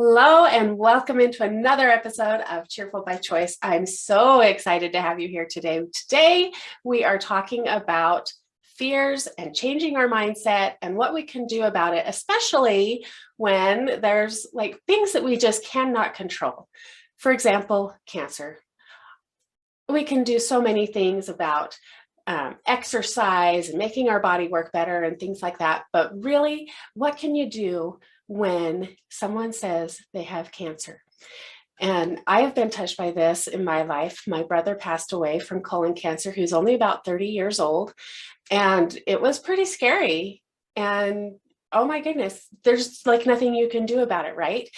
Hello and welcome into another episode of Cheerful by Choice. I'm so excited to have you here today. Today, we are talking about fears and changing our mindset and what we can do about it, especially when there's like things that we just cannot control. For example, cancer. We can do so many things about exercise and making our body work better and things like that. But really, what can you do when someone says they have cancer? And I have been touched by this in my life. My brother passed away from colon cancer. He was only about 30 years old, and it was pretty scary. And oh my goodness, there's like nothing you can do about it, right?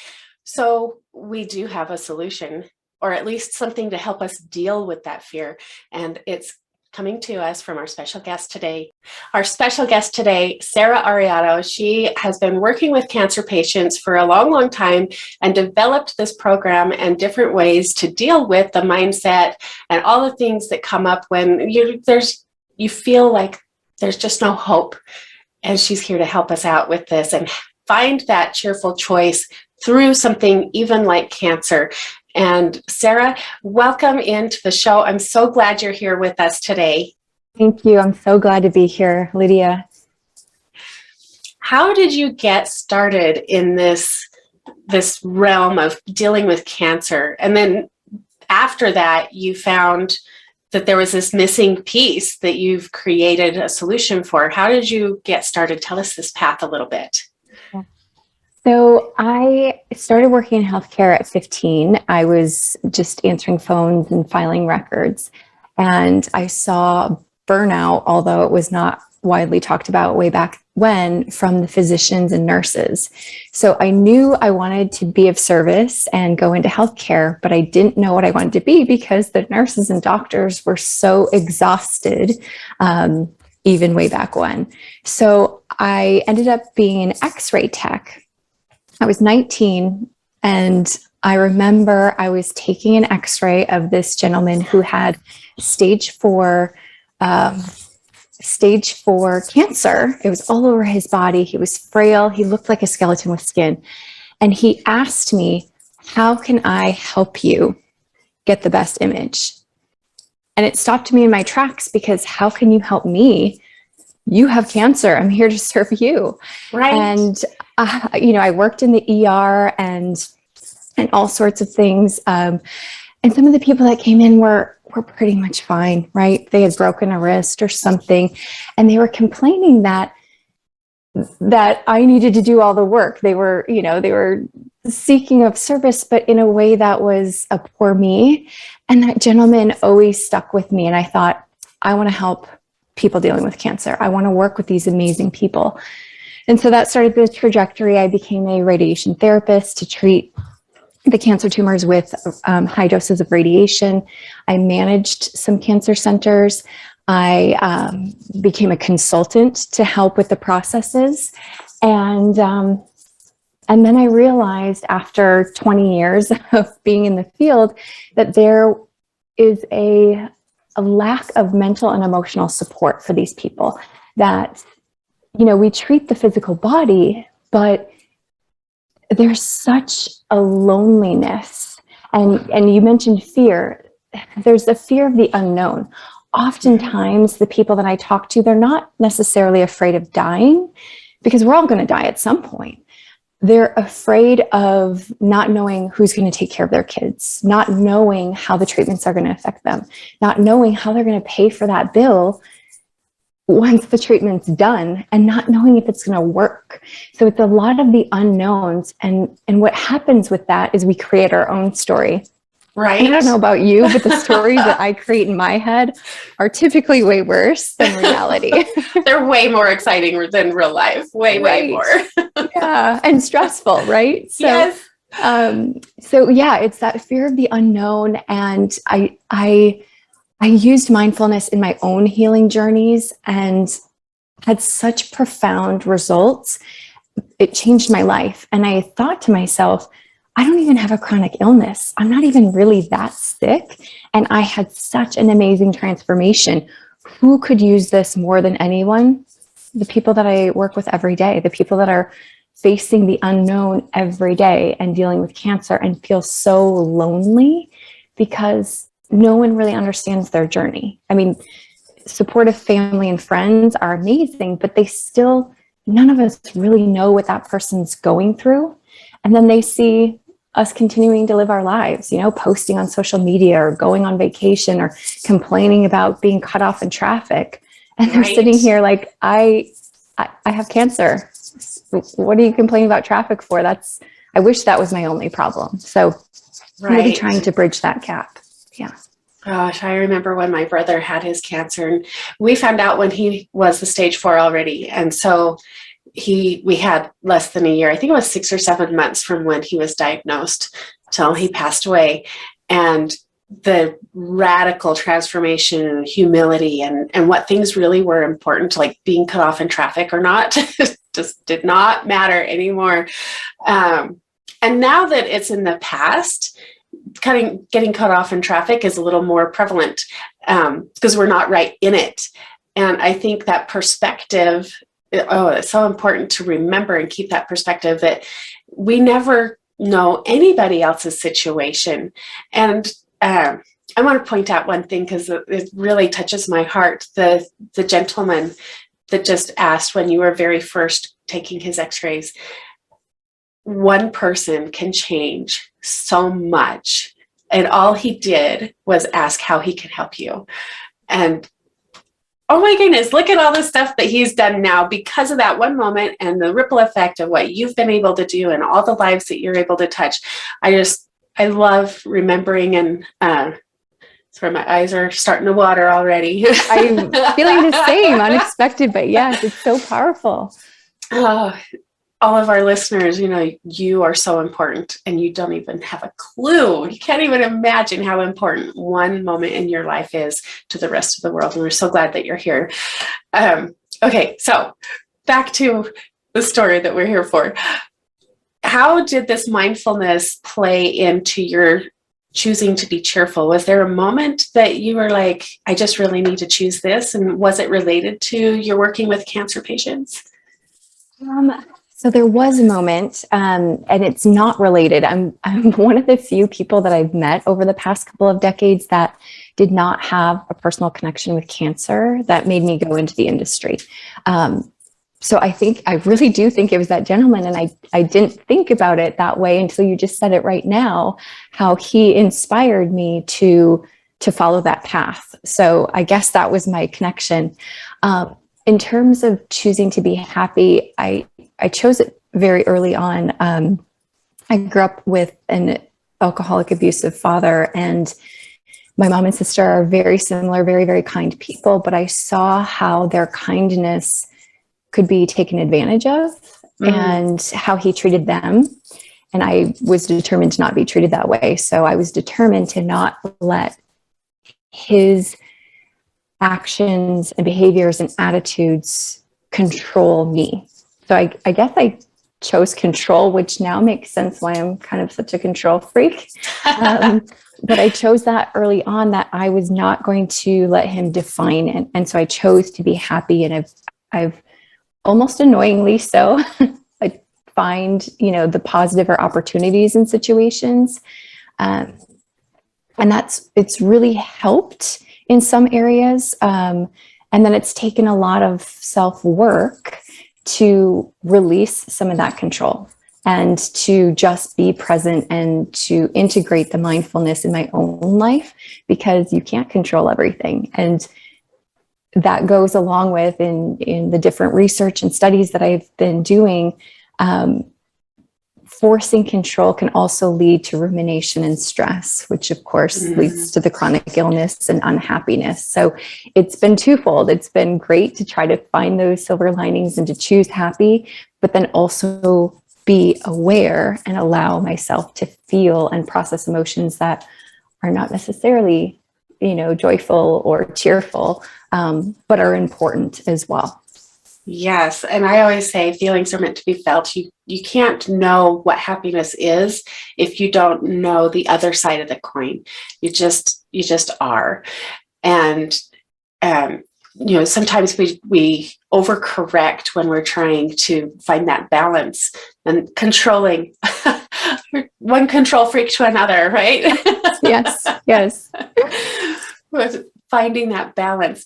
So we do have a solution, or at least something to help us deal with that fear. And it's coming to us from our special guest today. Our special guest today, Sarah Ariaudo. She has been working with cancer patients for a long, long time and developed this program and different ways to deal with the mindset and all the things that come up when you feel like there's just no hope. And she's here to help us out with this and find that cheerful choice through something even like cancer. And Sarah, welcome into the show. I'm so glad you're here with us today. Thank you. I'm so glad to be here, Lydia. How did you get started in this realm of dealing with cancer? And then after that, you found that there was this missing piece that you've created a solution for. How did you get started? Tell us this path a little bit. So I started working in healthcare at 15. I was just answering phones and filing records. And I saw burnout, although it was not widely talked about way back when, from the physicians and nurses. So I knew I wanted to be of service and go into healthcare, but I didn't know what I wanted to be because the nurses and doctors were so exhausted, even way back when. So I ended up being an X-ray tech. I was 19, and I remember I was taking an X-ray of this gentleman who had stage 4 cancer. It was all over his body. He was frail. He looked like a skeleton with skin. And he asked me, how can I help you get the best image? And it stopped me in my tracks, because how can you help me? You have cancer. I'm here to serve you. Right. And, I worked in the ER and all sorts of things. And some of the people that came in were pretty much fine, right? They had broken a wrist or something. And they were complaining that I needed to do all the work. They were seeking of service, but in a way that was a poor me. And that gentleman always stuck with me. And I thought, I want to help people dealing with cancer. I want to work with these amazing people. And so that started the trajectory. I became a radiation therapist to treat the cancer tumors with high doses of radiation. I managed some cancer centers. I became a consultant to help with the processes. And then I realized, after 20 years of being in the field, that there is a lack of mental and emotional support for these people. That, we treat the physical body, but there's such a loneliness. And you mentioned fear. There's a fear of the unknown. Oftentimes, the people that I talk to, they're not necessarily afraid of dying, because we're all going to die at some point. They're afraid of not knowing who's going to take care of their kids, not knowing how the treatments are going to affect them, not knowing how they're going to pay for that bill once the treatment's done, and not knowing if it's going to work. So it's a lot of the unknowns. And what happens with that is we create our own story. Right. I don't know about you, but the stories that I create in my head are typically way worse than reality. They're way more exciting than real life. Way more. Yeah, and stressful, right? So, yes. So yeah, it's that fear of the unknown. And I used mindfulness in my own healing journeys and had such profound results. It changed my life. And I thought to myself, I don't even have a chronic illness. I'm not even really that sick. And I had such an amazing transformation. Who could use this more than anyone? The people that I work with every day, the people that are facing the unknown every day and dealing with cancer and feel so lonely because no one really understands their journey. I mean, supportive family and friends are amazing, but none of us really know what that person's going through. And then they see us continuing to live our lives, posting on social media or going on vacation or complaining about being cut off in traffic. And they're sitting here like, I have cancer. What are you complaining about traffic for? I wish that was my only problem. So really trying to bridge that gap. Yeah. Gosh, I remember when my brother had his cancer, and we found out when he was the stage 4 already. And so we had less than a year. I think it was 6 or 7 months from when he was diagnosed till he passed away. And the radical transformation and humility and what things really were important, like being cut off in traffic or not, just did not matter anymore. And now that it's in the past, getting cut off in traffic is a little more prevalent because we're not right in it. And I think that perspective, it's so important to remember and keep that perspective that we never know anybody else's situation. And I want to point out one thing because it really touches my heart. The gentleman that just asked when you were very first taking his x-rays, one person can change so much. And all he did was ask how he can help you. And oh my goodness, look at all the stuff that he's done now because of that one moment and the ripple effect of what you've been able to do and all the lives that you're able to touch. I love remembering, and sorry, my eyes are starting to water already. I'm feeling the same, unexpected, but yes, it's so powerful. All of our listeners, you are so important and you don't even have a clue. You can't even imagine how important one moment in your life is to the rest of the world. And we're so glad that you're here. Okay, so back to the story that we're here for. How did this mindfulness play into your choosing to be cheerful? Was there a moment that you were like, I just really need to choose this? And was it related to your working with cancer patients? So there was a moment, and it's not related. I'm one of the few people that I've met over the past couple of decades that did not have a personal connection with cancer that made me go into the industry. So I really do think it was that gentleman, and I didn't think about it that way until you just said it right now, how he inspired me to follow that path. So I guess that was my connection. In terms of choosing to be happy, I chose it very early on. I grew up with an alcoholic, abusive father, and my mom and sister are very similar, very, very kind people, but I saw how their kindness could be taken advantage of and how he treated them. And I was determined to not be treated that way. So I was determined to not let his actions and behaviors and attitudes control me. So I guess I chose control, which now makes sense why I'm kind of such a control freak. But I chose that early on, that I was not going to let him define it. And so I chose to be happy. And I've almost annoyingly so, I find, the positive or opportunities in situations. And it's really helped in some areas. And then it's taken a lot of self-work to release some of that control and to just be present and to integrate the mindfulness in my own life, because you can't control everything. And that goes along with in the different research and studies that I've been doing. Forcing control can also lead to rumination and stress, which of course leads to the chronic illness and unhappiness. So it's been twofold. It's been great to try to find those silver linings and to choose happy, but then also be aware and allow myself to feel and process emotions that are not necessarily, joyful or cheerful, but are important as well. Yes. And I always say feelings are meant to be felt. You can't know what happiness is if you don't know the other side of the coin. You just are. And sometimes we overcorrect when we're trying to find that balance and controlling one control freak to another, right? Yes, yes. With finding that balance.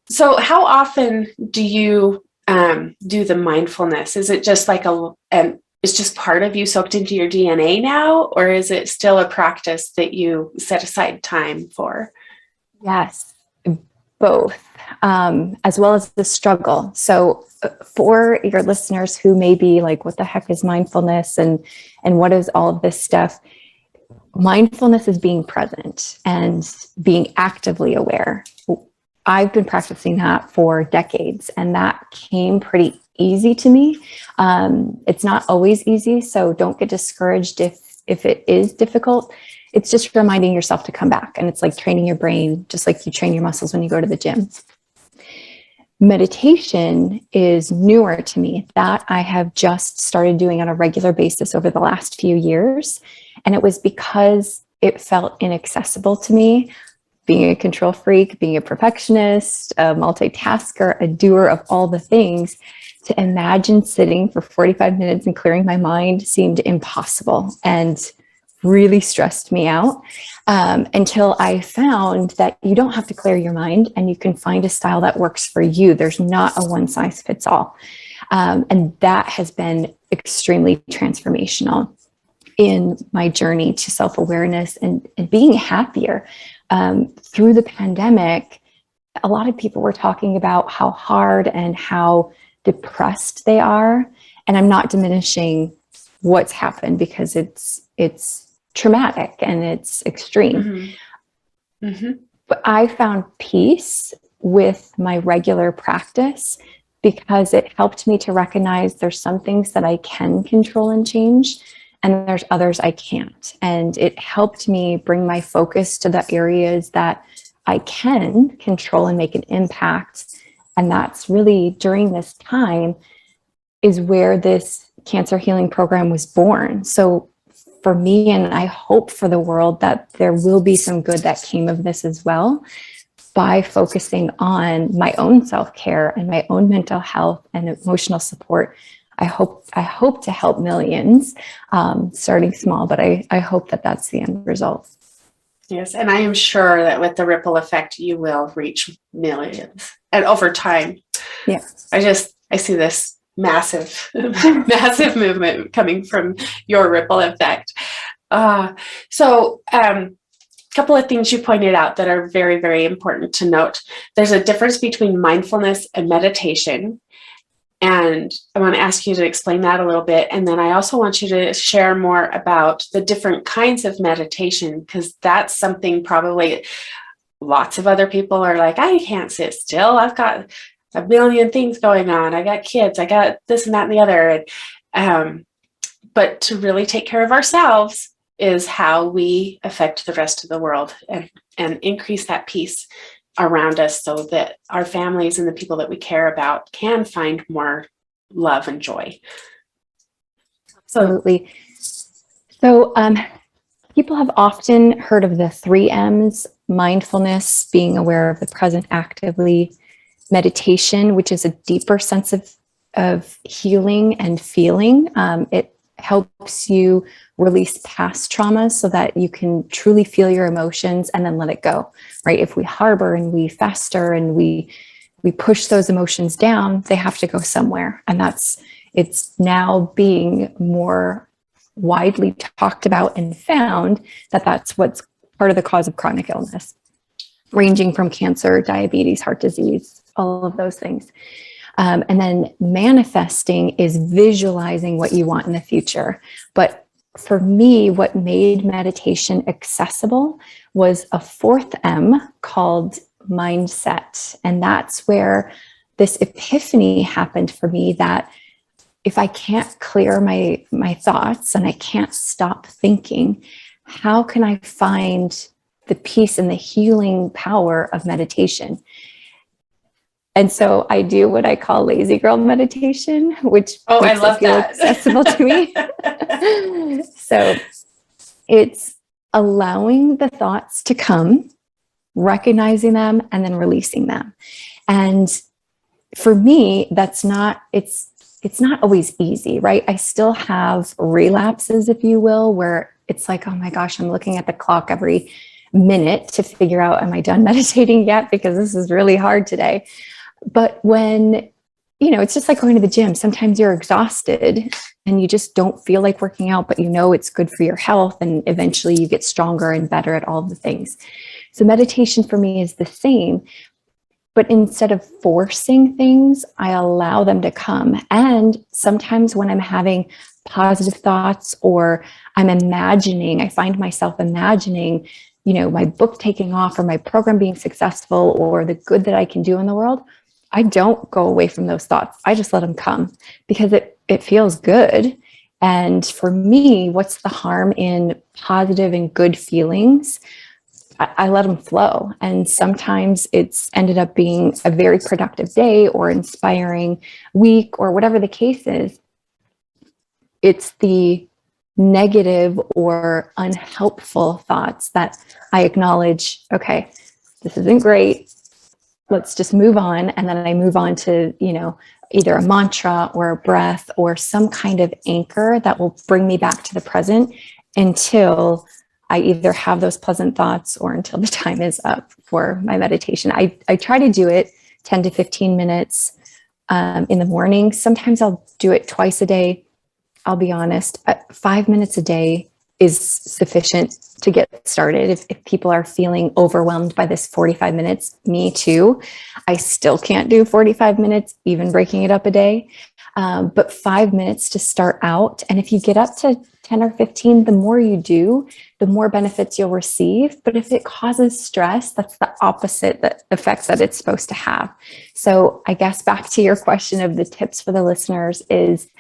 So how often do you do the mindfulness? Is it just like it's just part of you soaked into your DNA now, or is it still a practice that you set aside time for? Yes, both, as well as the struggle. So for your listeners who may be like, what the heck is mindfulness and what is all of this stuff? Mindfulness is being present and being actively aware. I've been practicing that for decades, and that came pretty easy to me. It's not always easy, so don't get discouraged if it is difficult. It's just reminding yourself to come back, and it's like training your brain, just like you train your muscles when you go to the gym. Meditation is newer to me. That I have just started doing on a regular basis over the last few years, and it was because it felt inaccessible to me. Being a control freak, being a perfectionist, a multitasker, a doer of all the things, to imagine sitting for 45 minutes and clearing my mind seemed impossible and really stressed me out, until I found that you don't have to clear your mind and you can find a style that works for you. There's not a one size fits all. And that has been extremely transformational in my journey to self-awareness and being happier. Through the pandemic, a lot of people were talking about how hard and how depressed they are. And I'm not diminishing what's happened, because it's traumatic and it's extreme. Mm-hmm. Mm-hmm. But I found peace with my regular practice because it helped me to recognize there's some things that I can control and change, and there's others I can't. And it helped me bring my focus to the areas that I can control and make an impact. And that's really, during this time, is where this cancer healing program was born. So for me, and I hope for the world, that there will be some good that came of this as well, by focusing on my own self-care and my own mental health and emotional support. I hope to help millions, starting small, but I hope that that's the end result. Yes, and I am sure that with the ripple effect, you will reach millions, and over time. Yeah, I see this massive, massive movement coming from your ripple effect. So, couple of things you pointed out that are very, very important to note. There's a difference between mindfulness and meditation. And I want to ask you to explain that a little bit. And then I also want you to share more about the different kinds of meditation, because that's something probably lots of other people are like, I can't sit still. I've got a million things going on. I got kids. I got this and that and the other. But to really take care of ourselves is how we affect the rest of the world and increase that peace around us, so that our families and the people that we care about can find more love and joy. Absolutely. So people have often heard of the 3 M's: mindfulness, being aware of the present actively; meditation, which is a deeper sense of healing and feeling. It helps you release past traumas so that you can truly feel your emotions and then let it go, right? If we harbor and we fester and we push those emotions down, they have to go somewhere. And it's now being more widely talked about and found that that's what's part of the cause of chronic illness, ranging from cancer, diabetes, heart disease, all of those things. And then manifesting is visualizing what you want in the future. But for me, what made meditation accessible was a 4th M called mindset. And that's where this epiphany happened for me, that if I can't clear my thoughts and I can't stop thinking, how can I find the peace and the healing power of meditation? And so I do what I call lazy girl meditation, which I love that. accessible to me. So it's allowing the thoughts to come, recognizing them, and then releasing them. And for me, it's not always easy, right? I still have relapses, if you will, where it's like, oh my gosh, I'm looking at the clock every minute to figure out, am I done meditating yet? Because this is really hard today. But when, it's just like going to the gym. Sometimes you're exhausted and you just don't feel like working out, but it's good for your health. And eventually you get stronger and better at all the things. So meditation for me is the same. But instead of forcing things, I allow them to come. And sometimes when I'm having positive thoughts or I find myself imagining, my book taking off or my program being successful or the good that I can do in the world, I don't go away from those thoughts. I just let them come because it feels good. And for me, what's the harm in positive and good feelings? I let them flow. And sometimes it's ended up being a very productive day or inspiring week or whatever the case is. It's the negative or unhelpful thoughts that I acknowledge, okay, this isn't great. Let's just move on. And then I move on to, either a mantra or a breath or some kind of anchor that will bring me back to the present until I either have those pleasant thoughts or until the time is up for my meditation. I try to do it 10 to 15 minutes in the morning. Sometimes I'll do it twice a day. I'll be honest, 5 minutes a day is sufficient to get started. If people are feeling overwhelmed by this 45 minutes, me too. I still can't do 45 minutes, even breaking it up a day. But 5 minutes to start out. And if you get up to 10 or 15, the more you do, the more benefits you'll receive. But if it causes stress, that's the opposite that effects that it's supposed to have. So I guess back to your question of the tips for the listeners is,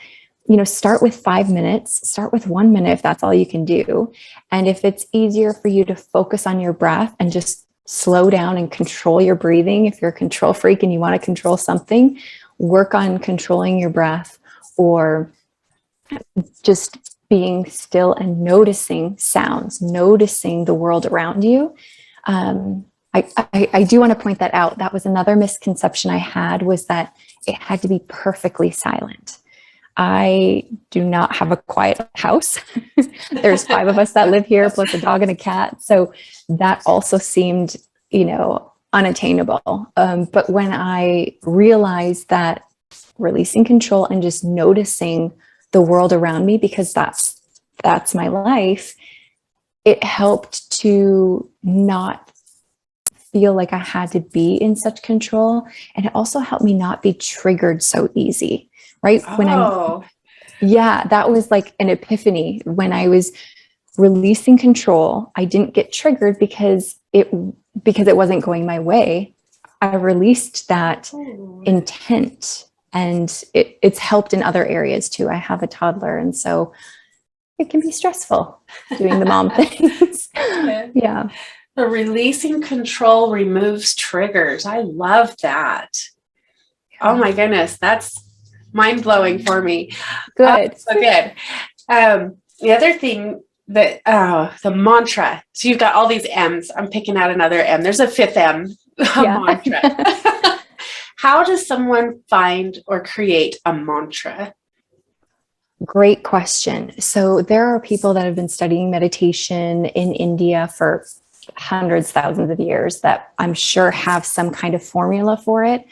start with 5 minutes, start with 1 minute if that's all you can do. And if it's easier for you to focus on your breath and just slow down and control your breathing, if you're a control freak and you want to control something, work on controlling your breath or just being still and noticing sounds, noticing the world around you. I do want to point that out. That was another misconception I had, was that it had to be perfectly silent. I do not have a quiet house. There's 5 of us that live here, plus a dog and a cat. So that also seemed, unattainable. But when I realized that releasing control and just noticing the world around me, because that's my life, it helped to not feel like I had to be in such control. And it also helped me not be triggered so easy, right? That was like an epiphany. When I was releasing control, I didn't get triggered because it wasn't going my way. I released that intent, and it's helped in other areas too. I have a toddler, and so it can be stressful doing the mom things. Yeah. The releasing control removes triggers. I love that. Oh my goodness. That's mind blowing for me. Good. So good. The other thing that, the mantra. So you've got all these M's. I'm picking out another M. There's a 5th M, mantra. How does someone find or create a mantra? Great question. So there are people that have been studying meditation in India for hundreds, thousands of years that I'm sure have some kind of formula for it.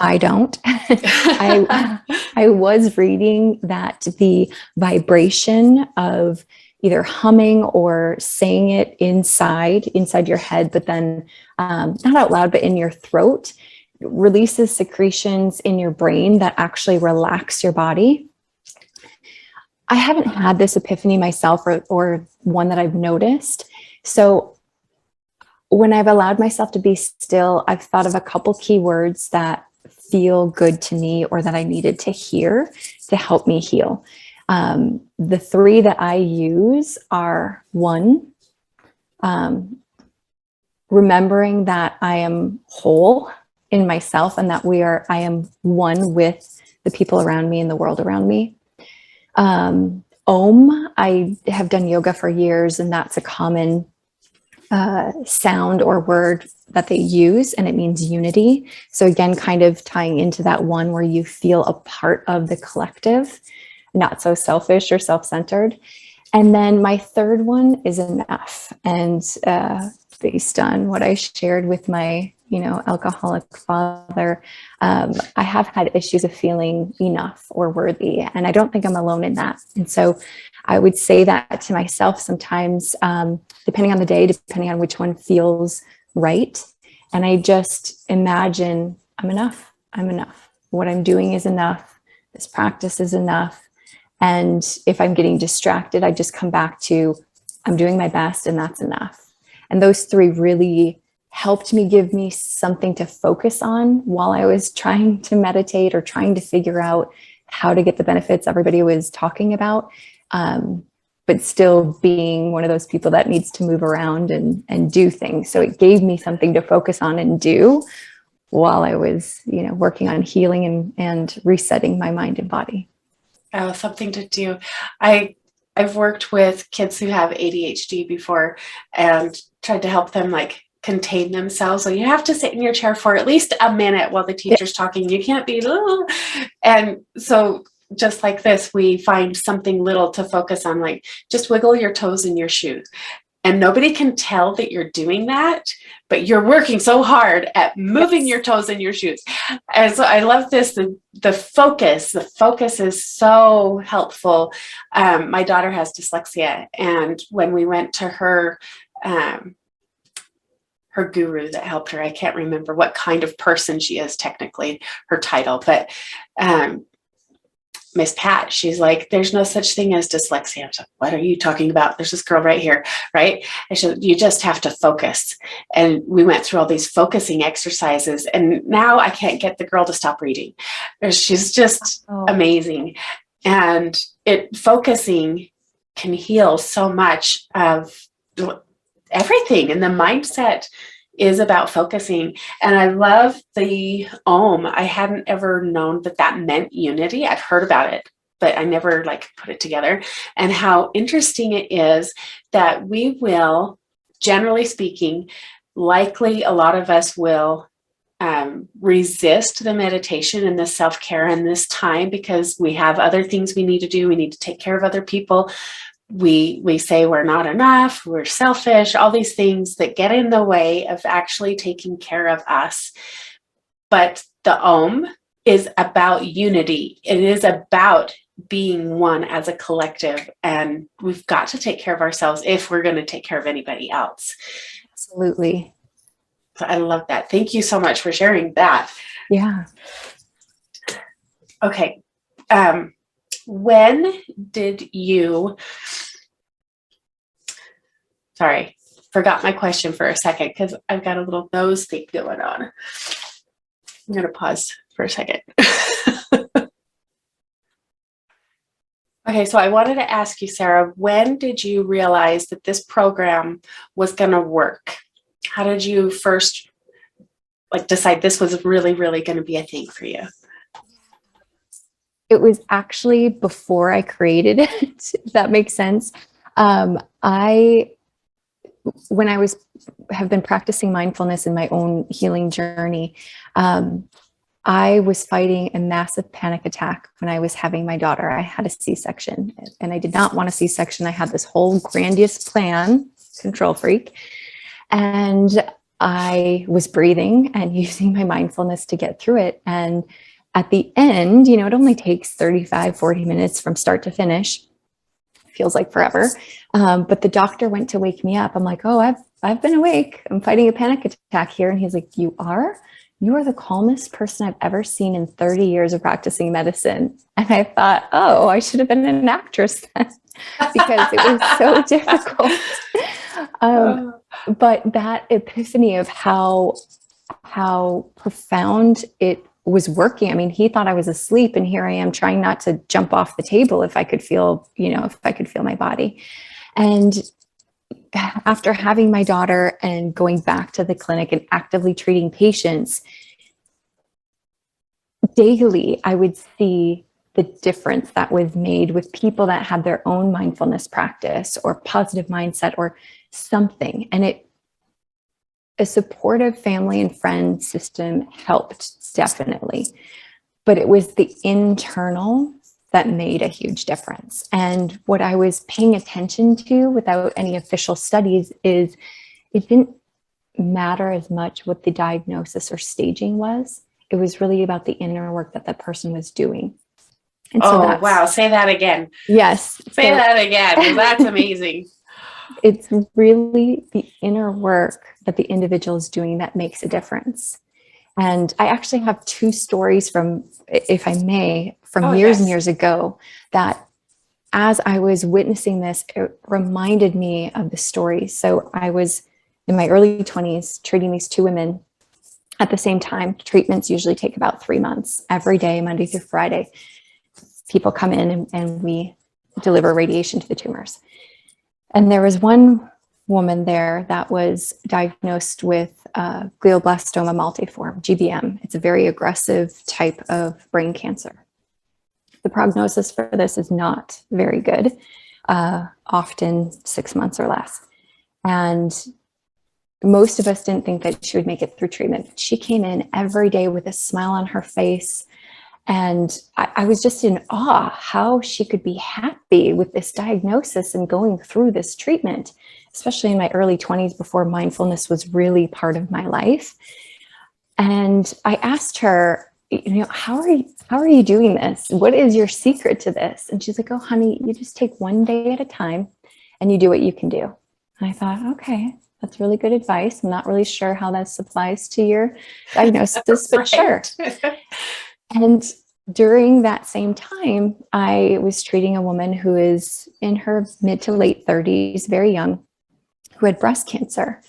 I don't. I was reading that the vibration of either humming or saying it inside your head, but then not out loud, but in your throat, releases secretions in your brain that actually relax your body. I haven't had this epiphany myself or one that I've noticed. So when I've allowed myself to be still, I've thought of a couple keywords that feel good to me or that I needed to hear to help me heal. The 3 that I use are 1, remembering that I am whole in myself and that I am one with the people around me and the world around me. Om, I have done yoga for years, and that's a common sound or word that they use, and it means unity. So again, kind of tying into that one where you feel a part of the collective, not so selfish or self-centered. And then my third one is enough. And based on what I shared with my, alcoholic father, I have had issues of feeling enough or worthy. And I don't think I'm alone in that. And so I would say that to myself sometimes, depending on the day, depending on which one feels right. And I just imagine I'm enough. I'm enough. What I'm doing is enough. This practice is enough. And if I'm getting distracted, I just come back to I'm doing my best and that's enough. And those three really helped me, give me something to focus on while I was trying to meditate or trying to figure out how to get the benefits everybody was talking about. But still being one of those people that needs to move around and do things. So it gave me something to focus on and do while I was, working on healing and resetting my mind and body. Oh, something to do. I've worked with kids who have ADHD before and tried to help them contain themselves. So you have to sit in your chair for at least a minute while the teacher's talking. You can't be, and so just like this, we find something little to focus on, like just wiggle your toes in your shoes. And nobody can tell that you're doing that, but you're working so hard at moving your toes in your shoes. And so I love this, the focus is so helpful. My daughter has dyslexia, and when we went to her guru that helped her, I can't remember what kind of person she is technically, her title, but Miss Pat, she's like, there's no such thing as dyslexia. I was like, what are you talking about? There's this girl right here, right? And she said, you just have to focus. And we went through all these focusing exercises, and now I can't get the girl to stop reading. She's just amazing. And focusing can heal so much of everything. And the mindset is about focusing. And I love the Om. I hadn't ever known that meant unity. I've heard about it, but I never put it together. And how interesting it is that we will, generally speaking, likely a lot of us will resist the meditation and the self-care in this time because we have other things we need to do. We need to take care of other people. We say we're not enough, we're selfish, all these things that get in the way of actually taking care of us. But the Om is about unity. It is about being one as a collective, and we've got to take care of ourselves if we're going to take care of anybody else. Absolutely. So I love that. Thank you so much for sharing that. Yeah. Okay. When did you, sorry, forgot my question for a second because I've got a little nose thing going on. I'm going to pause for a second. Okay, so I wanted to ask you, Sarah, when did you realize that this program was going to work? How did you first decide this was really, really going to be a thing for you? It was actually before I created it, if that makes sense. When I have been practicing mindfulness in my own healing journey, I was fighting a massive panic attack when I was having my daughter. I had a C-section, and I did not want a C-section. I had this whole grandiose plan, control freak, and I was breathing and using my mindfulness to get through it. And at the end, it only takes 35, 40 minutes from start to finish. Feels like forever. But the doctor went to wake me up. I'm like, oh, I've been awake. I'm fighting a panic attack here. And he's like, you are the calmest person I've ever seen in 30 years of practicing medicine. And I thought, oh, I should have been an actress then because it was so difficult. But that epiphany of how profound it was working. I mean, he thought I was asleep, and here I am trying not to jump off the table if I could feel my body. And after having my daughter and going back to the clinic and actively treating patients, daily, I would see the difference that was made with people that had their own mindfulness practice or positive mindset or something. And a supportive family and friend system helped, definitely. But it was the internal that made a huge difference. And what I was paying attention to without any official studies is it didn't matter as much what the diagnosis or staging was. It was really about the inner work that the person was doing. And so Oh, wow. Say that again. Yes. Say that again, because that's amazing. It's really the inner work that the individual is doing that makes a difference. And I actually have two stories from, if I may, from years and years ago that as I was witnessing this, it reminded me of the story. So I was in my early 20s treating these two women at the same time. Treatments usually take about 3 months, every day, Monday through Friday. People come in and we deliver radiation to the tumors. And there was one woman there that was diagnosed with glioblastoma multiforme, GBM. It's a very aggressive type of brain cancer. The prognosis for this is not very good, often 6 months or less. And most of us didn't think that she would make it through treatment. She came in every day with a smile on her face. And I was just in awe how she could be happy with this diagnosis and going through this treatment, especially in my early 20s before mindfulness was really part of my life. And I asked her, how are you doing this? What is your secret to this? And she's like, oh, honey, you just take one day at a time and you do what you can do. And I thought, okay, that's really good advice. I'm not really sure how that applies to your diagnosis, but sure. And during that same time, I was treating a woman who is in her mid to late 30s, very young, who had breast cancer,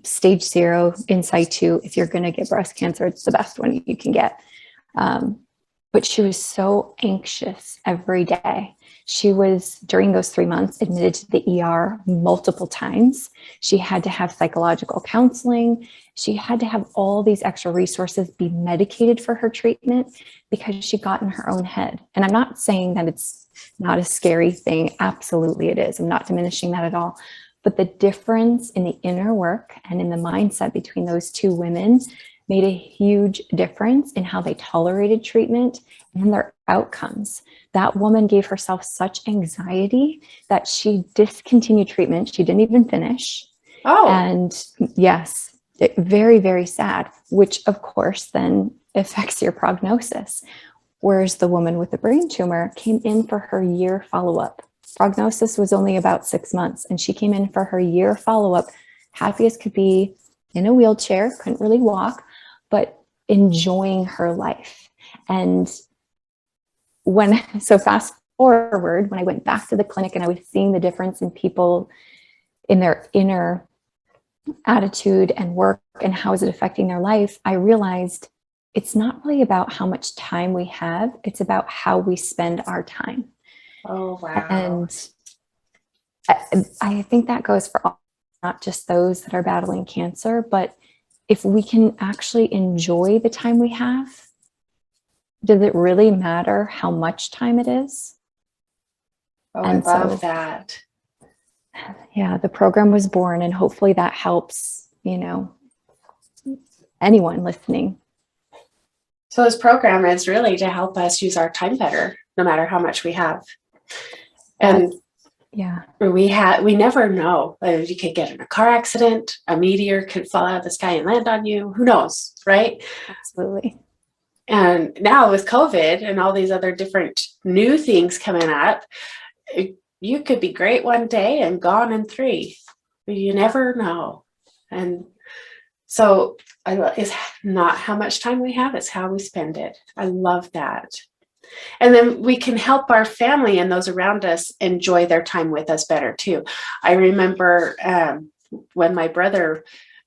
stage 0 in situ. If you're going to get breast cancer, it's the best one you can get. But she was so anxious every day. She was, during those 3 months, admitted to the ER multiple times. She had to have psychological counseling. She had to have all these extra resources, be medicated for her treatment because she got in her own head. And I'm not saying that it's not a scary thing. Absolutely it is. I'm not diminishing that at all. But the difference in the inner work and in the mindset between those two women made a huge difference in how they tolerated treatment and their outcomes. That woman gave herself such anxiety that she discontinued treatment. She didn't even finish. Oh. And yes, very, very sad, which of course then affects your prognosis. Whereas the woman with the brain tumor came in for her year follow-up. Prognosis was only about 6 months, and she came in for her year follow-up, happy as could be, in a wheelchair, couldn't really walk, but enjoying her life. And so fast forward, when I went back to the clinic and I was seeing the difference in people in their inner attitude and work and how is it affecting their life, I realized it's not really about how much time we have, it's about how we spend our time. Oh, wow. And I think that goes for all, not just those that are battling cancer, but if we can actually enjoy the time we have, does it really matter how much time it is? Oh, I love that. Yeah, the program was born, and hopefully that helps, anyone listening. So this program is really to help us use our time better, no matter how much we have. And yeah, we never know. You could get in a car accident, a meteor could fall out of the sky and land on you. Who knows, right? Absolutely. And now with COVID and all these other different new things coming up, you could be great one day and gone in 3. You never know. And so it's not how much time we have, it's how we spend it. I love that. And then we can help our family and those around us enjoy their time with us better too. I remember when my brother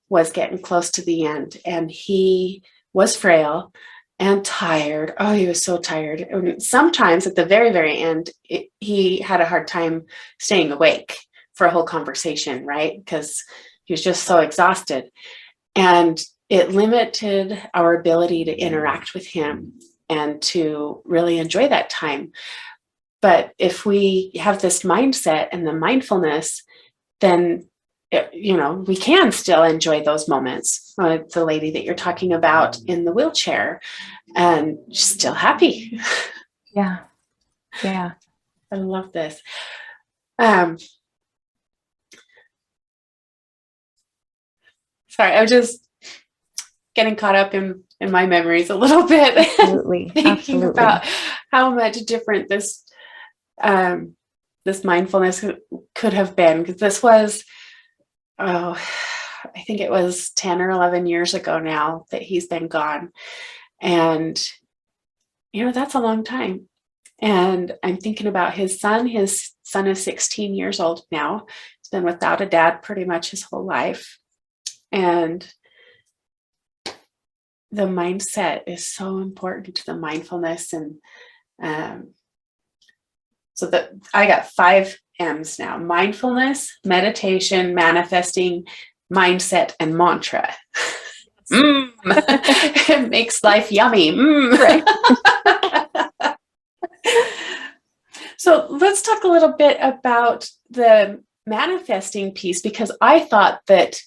was getting close to the end and he was frail and tired. Oh, he was so tired. And sometimes at the very, very end, he had a hard time staying awake for a whole conversation, right? Because he was just so exhausted. And it limited our ability to interact with him and to really enjoy that time. But if we have this mindset and the mindfulness, then we can still enjoy those moments. The lady that you're talking about in the wheelchair, and she's still happy. Yeah. Yeah. I love this. Sorry, I'm just getting caught up in my memories a little bit. Absolutely. Thinking Absolutely. about how much different this mindfulness could have been, because this was, I think it was 10 or 11 years ago now that he's been gone. And, that's a long time. And I'm thinking about his son. His son is 16 years old now. He's been without a dad pretty much his whole life. And the mindset is so important to the mindfulness. And so that I got 5 M's now: mindfulness, meditation, manifesting, mindset, and mantra. It makes life yummy. Right. So let's talk a little bit about the manifesting piece, because I thought that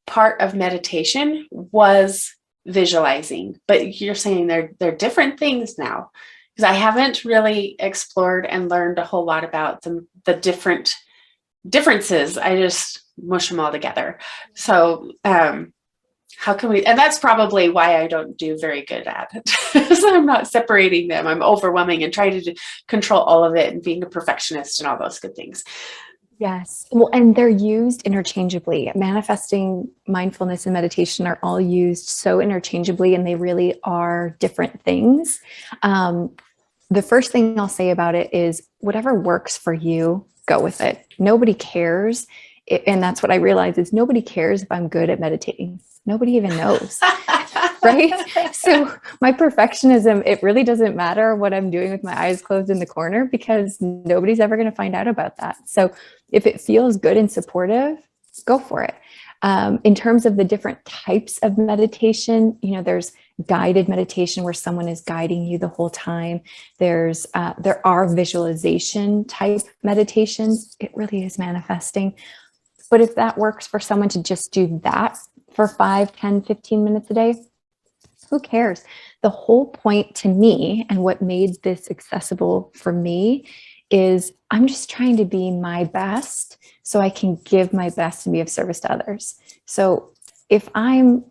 part of meditation was visualizing, but you're saying they're different things now, because I haven't really explored and learned a whole lot about the different differences. I just mush them all together. So how can we, and that's probably why I don't do very good at it. So I'm not separating them. I'm overwhelming and trying to control all of it and being a perfectionist and all those good things. Yes. Well, and they're used interchangeably. Manifesting, mindfulness, and meditation are all used so interchangeably, and they really are different things. The first thing I'll say about it is whatever works for you, go with it. Nobody cares. And that's what I realize is nobody cares if I'm good at meditating. Nobody even knows. Right? So my perfectionism, it really doesn't matter what I'm doing with my eyes closed in the corner, because nobody's ever going to find out about that. So if it feels good and supportive, go for it. In terms of the different types of meditation, there's guided meditation where someone is guiding you the whole time. There are visualization type meditations. It really is manifesting. But if that works for someone to just do that for 5, 10, 15 minutes a day, who cares? The whole point to me, and what made this accessible for me, is I'm just trying to be my best so I can give my best and be of service to others. So if I'm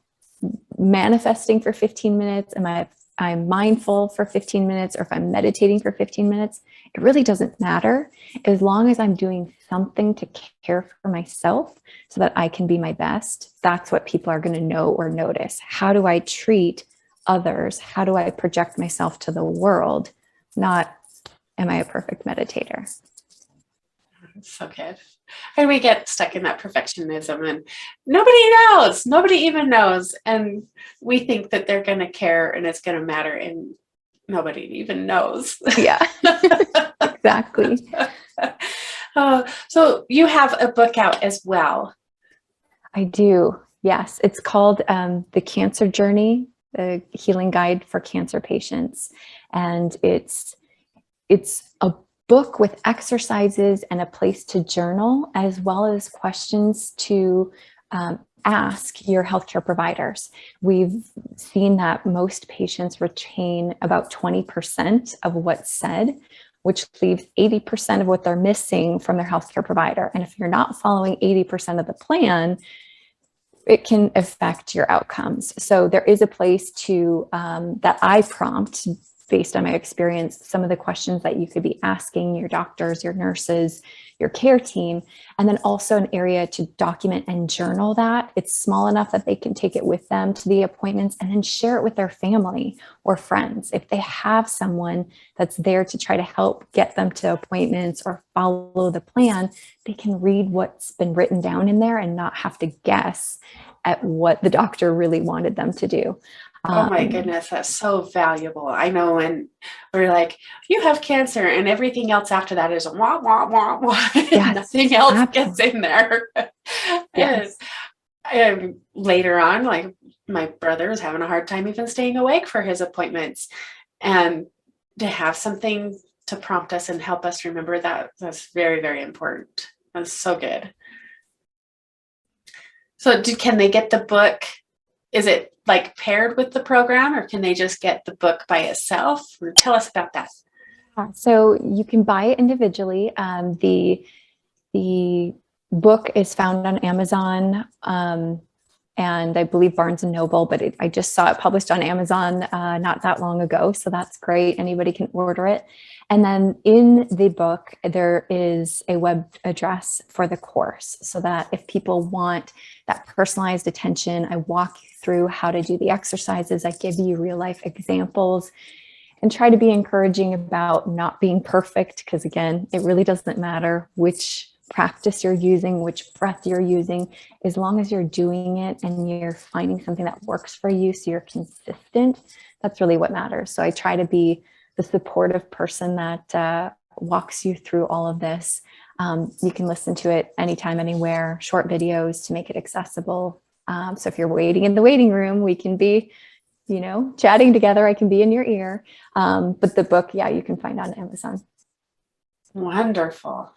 manifesting for 15 minutes and I'm mindful for 15 minutes, or if I'm meditating for 15 minutes, it really doesn't matter, as long as I'm doing something to care for myself so that I can be my best. That's what people are going to know or notice. How do I treat others? How do I project myself to the world? Not, am I a perfect meditator? So good. And we get stuck in that perfectionism, and nobody even knows. And we think that they're going to care and it's going to matter, and nobody even knows. Yeah, exactly. So you have a book out as well. I do. Yes. It's called The Cancer Journey, the Healing Guide for Cancer Patients. And it's a book with exercises and a place to journal, as well as questions to ask your healthcare providers. We've seen that most patients retain about 20% of what's said, which leaves 80% of what they're missing from their healthcare provider. And if you're not following 80% of the plan, it can affect your outcomes. So there is a place to that I prompt, based on my experience, some of the questions that you could be asking your doctors, your nurses, your care team, and then also an area to document and journal that. It's small enough that they can take it with them to the appointments and then share it with their family or friends. If they have someone that's there to try to help get them to appointments or follow the plan, they can read what's been written down in there and not have to guess at what the doctor really wanted them to do. Oh my goodness, that's so valuable. I know when we're like, you have cancer, and everything else after that is wah, wah, wah, wah. Yes, nothing else absolutely. gets in there. Yes. And later on, like, my brother was having a hard time even staying awake for his appointments. And to have something to prompt us and help us remember that's very, very important. That's so good. So can they get the book? Is it like paired with the program, or can they just get the book by itself? Or tell us about that. So you can buy it individually. The book is found on Amazon, and I believe Barnes and Noble, but I just saw it published on Amazon not that long ago. So that's great. Anybody can order it. And then in the book, there is a web address for the course, so that if people want that personalized attention, I walk you through how to do the exercises. I give you real life examples and try to be encouraging about not being perfect, because again, it really doesn't matter which practice you're using, which breath you're using, as long as you're doing it and you're finding something that works for you, so you're consistent. That's really what matters. So I try to be the supportive person that walks you through all of this. You can listen to it anytime, anywhere, short videos to make it accessible. So if you're waiting in the waiting room, we can be, chatting together. I can be in your ear. But the book, yeah, you can find on Amazon. Wonderful.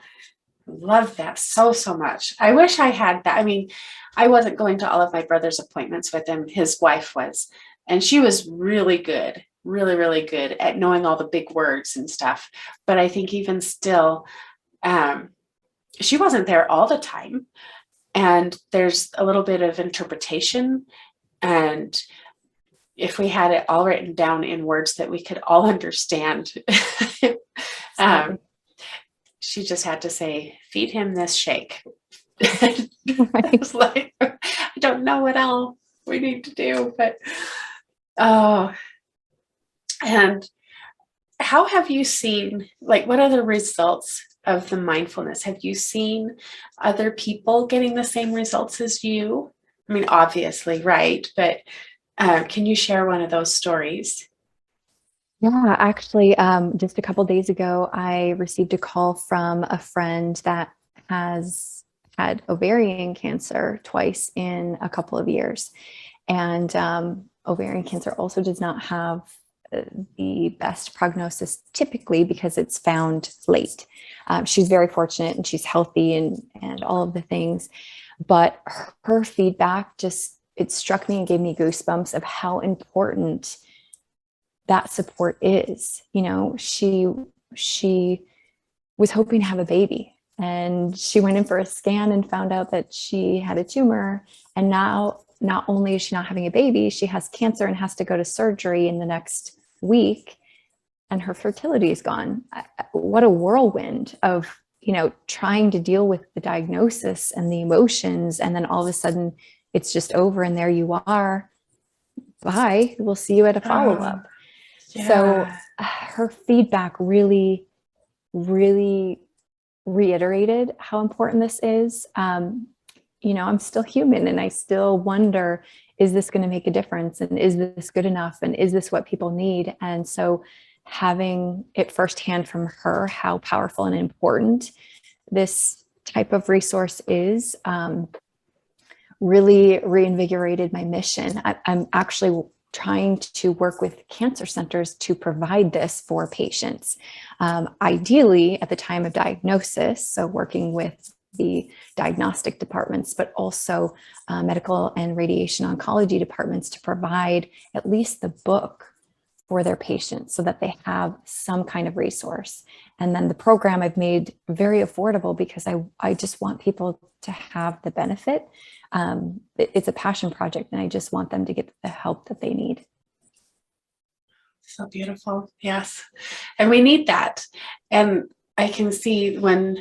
Love that so much. I wish I had that. I mean, I wasn't going to all of my brother's appointments with him. His wife was, and she was really good, really good at knowing all the big words and stuff. But I think even still, she wasn't there all the time. And there's a little bit of interpretation. And if we had it all written down in words that we could all understand, she just had to say, feed him this shake. Right. I was like, I don't know what else we need to do, but and how have you seen, like, what are the results of the mindfulness? Have you seen other people getting the same results as you? I mean, obviously, right, but can you share one of those stories? Yeah, actually, just a couple days ago, I received a call from a friend that has had ovarian cancer twice in a couple of years. And ovarian cancer also does not have the best prognosis typically, because it's found late. She's very fortunate and she's healthy and all of the things. But her feedback it struck me and gave me goosebumps of how important that support is. She was hoping to have a baby, and she went in for a scan and found out that she had a tumor. And now not only is she not having a baby, she has cancer and has to go to surgery in the next week, and her fertility is gone. What a whirlwind of, trying to deal with the diagnosis and the emotions. And then all of a sudden it's just over, and there you are. Bye. We'll see you at a follow-up. Yeah. So her feedback really, really reiterated how important this is. I'm still human, and I still wonder, is this going to make a difference? And is this good enough? And is this what people need? And so having it firsthand from her, how powerful and important this type of resource is, really reinvigorated my mission. I'm actually trying to work with cancer centers to provide this for patients. Ideally at the time of diagnosis, so working with the diagnostic departments, but also medical and radiation oncology departments, to provide at least the book for their patients so that they have some kind of resource. And then the program I've made very affordable, because I just want people to have the benefit. It's a passion project, and I just want them to get the help that they need. So beautiful. Yes. And we need that. And I can see when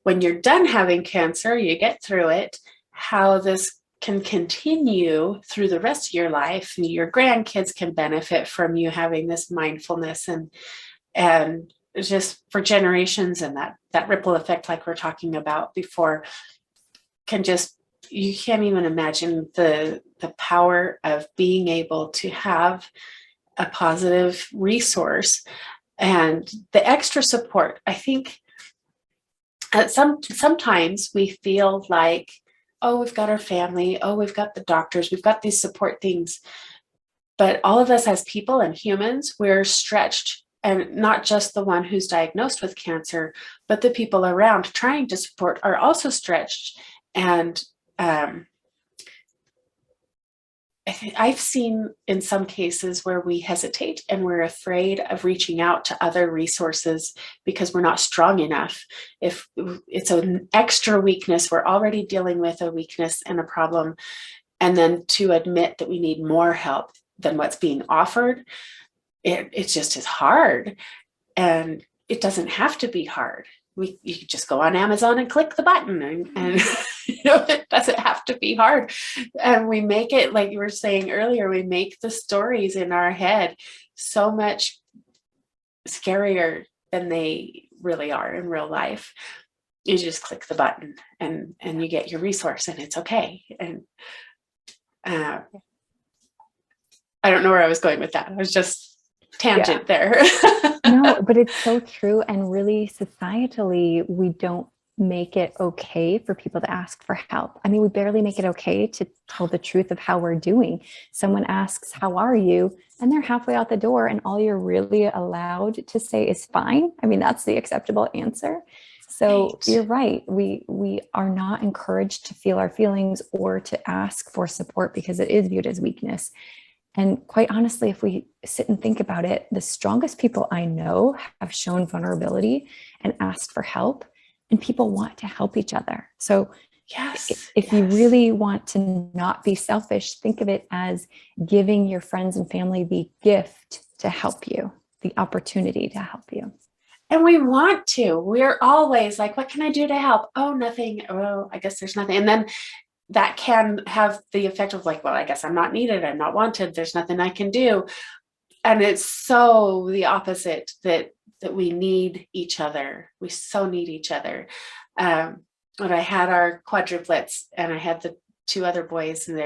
you're done having cancer, you get through it, how this can continue through the rest of your life. And your grandkids can benefit from you having this mindfulness, and just for generations, and that ripple effect, like we're talking about before, you can't even imagine the power of being able to have a positive resource and the extra support. I think sometimes we feel like, oh, we've got our family, oh, we've got the doctors, we've got these support things. But all of us as people and humans, we're stretched, and not just the one who's diagnosed with cancer, but the people around trying to support are also stretched. And I've seen in some cases where we hesitate and we're afraid of reaching out to other resources because we're not strong enough. If it's an extra weakness, we're already dealing with a weakness and a problem. And then to admit that we need more help than what's being offered, it just is hard. And it doesn't have to be hard. You could just go on Amazon and click the button and it doesn't have to be hard. And we make it, like you were saying earlier, we make the stories in our head so much scarier than they really are in real life. You just click the button and you get your resource and it's okay. And I don't know where I was going with that. I was just tangent there. No, but it's so true. And really, societally, we don't make it okay for people to ask for help. I mean, we barely make it okay to tell the truth of how we're doing. Someone asks, "How are you?" And they're halfway out the door, and all you're really allowed to say is fine. I mean, that's the acceptable answer. So Right. you're right. We are not encouraged to feel our feelings or to ask for support because it is viewed as weakness. And quite honestly, if we sit and think about it, the strongest people I know have shown vulnerability and asked for help, and people want to help each other. So Yes. if you really want to not be selfish, think of it as giving your friends and family the gift to help you, the opportunity to help you. And we want to. We're always like, what can I do to help? Oh, nothing. Oh, I guess there's nothing. And then that can have the effect of like, well, I guess I'm not needed. I'm not wanted. There's nothing I can do. And it's so the opposite that we need each other. We so need each other. When I had our quadruplets and I had the two other boys, and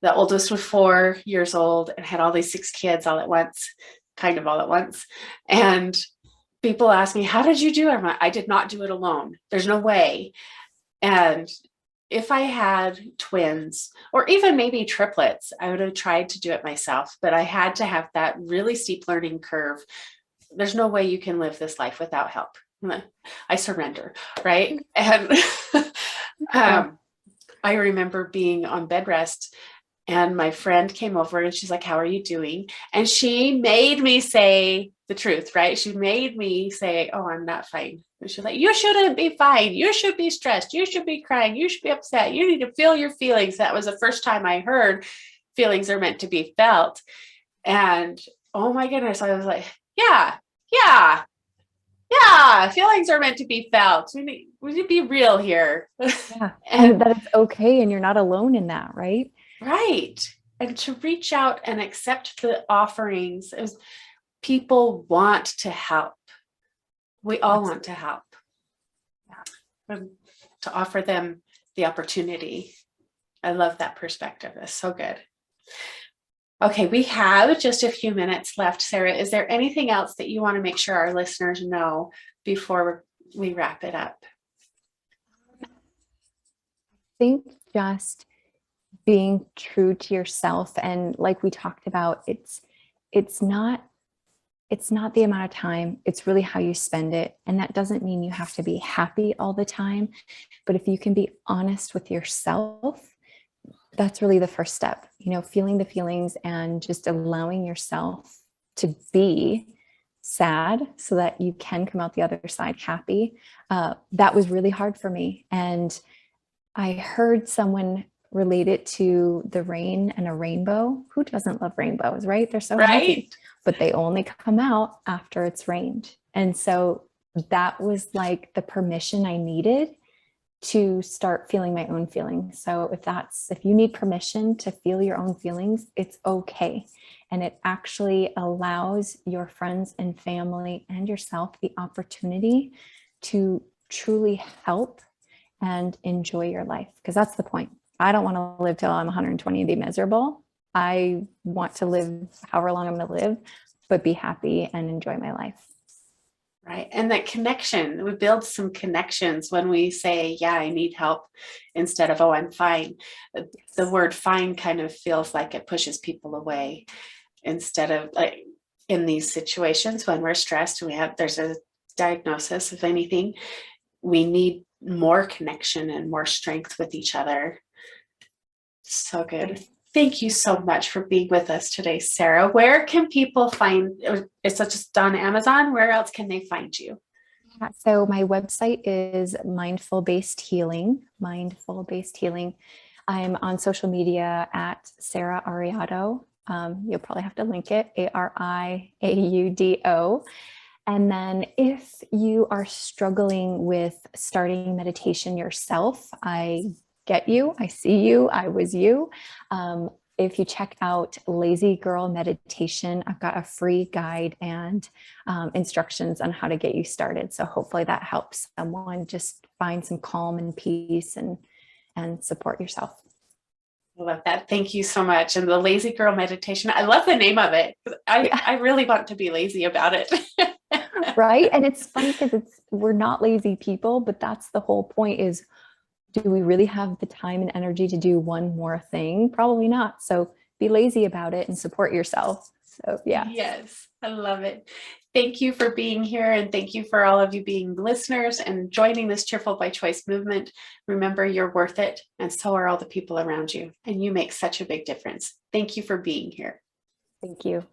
the oldest was 4 years old and had all these 6 kids all at once, kind of all at once. And people ask me, how did you do it? I did not do it alone. There's no way. And if I had twins or even maybe triplets, I would have tried to do it myself, but I had to have that really steep learning curve. There's no way you can live this life without help. I surrender, right? And I remember being on bed rest and my friend came over and she's like, how are you doing? And she made me say the truth, right? She made me say, oh, I'm not fine. And she's like, you shouldn't be fine. You should be stressed. You should be crying. You should be upset. You need to feel your feelings. That was the first time I heard feelings are meant to be felt. And oh my goodness, I was like, yeah, feelings are meant to be felt. We need to be real here. Yeah. And that it's okay. And you're not alone in that, right? Right. And to reach out and accept the offerings. People want to help. We all want to help. To offer them the opportunity. I love that perspective. It's so good. Okay, we have just a few minutes left. Sarah, is there anything else that you want to make sure our listeners know before we wrap it up? I think just being true to yourself, and like we talked about, it's not the amount of time, it's really how you spend it. And that doesn't mean you have to be happy all the time, but if you can be honest with yourself, that's really the first step. Feeling the feelings and just allowing yourself to be sad so that you can come out the other side happy. That was really hard for me. And I heard someone relate it to the rain and a rainbow. Who doesn't love rainbows, right? They're so happy, but they only come out after it's rained. And so that was like the permission I needed to start feeling my own feelings. So if you need permission to feel your own feelings, it's okay. And it actually allows your friends and family and yourself the opportunity to truly help and enjoy your life. Because that's the point. I don't want to live till I'm 120 and be miserable. I want to live however long I'm going to live, but be happy and enjoy my life. Right. And that connection, we build some connections when we say, yeah, I need help, instead of, oh, I'm fine. The word fine kind of feels like it pushes people away, instead of like in these situations when we're stressed and there's a diagnosis of anything, we need more connection and more strength with each other. So good. Thank you so much for being with us today, Sarah. Where can people find, it's just on Amazon, where else can they find you? So my website is Mindful Based Healing, Mindful Based Healing. I'm on social media at Sarah Ariaudo. You'll probably have to link it, Ariaudo. And then if you are struggling with starting meditation yourself, I get you, I see you, I was you. If you check out Lazy Girl Meditation, I've got a free guide and instructions on how to get you started. So hopefully that helps someone just find some calm and peace and support yourself. I love that. Thank you so much. And the Lazy Girl Meditation, I love the name of it. I really want to be lazy about it. Right. And it's funny because we're not lazy people, but that's the whole point is, do we really have the time and energy to do one more thing? Probably not. So be lazy about it and support yourself. So yeah. Yes, I love it. Thank you for being here, and thank you for all of you being listeners and joining this Cheerful by Choice movement. Remember, you're worth it, and so are all the people around you, and you make such a big difference. Thank you for being here. Thank you.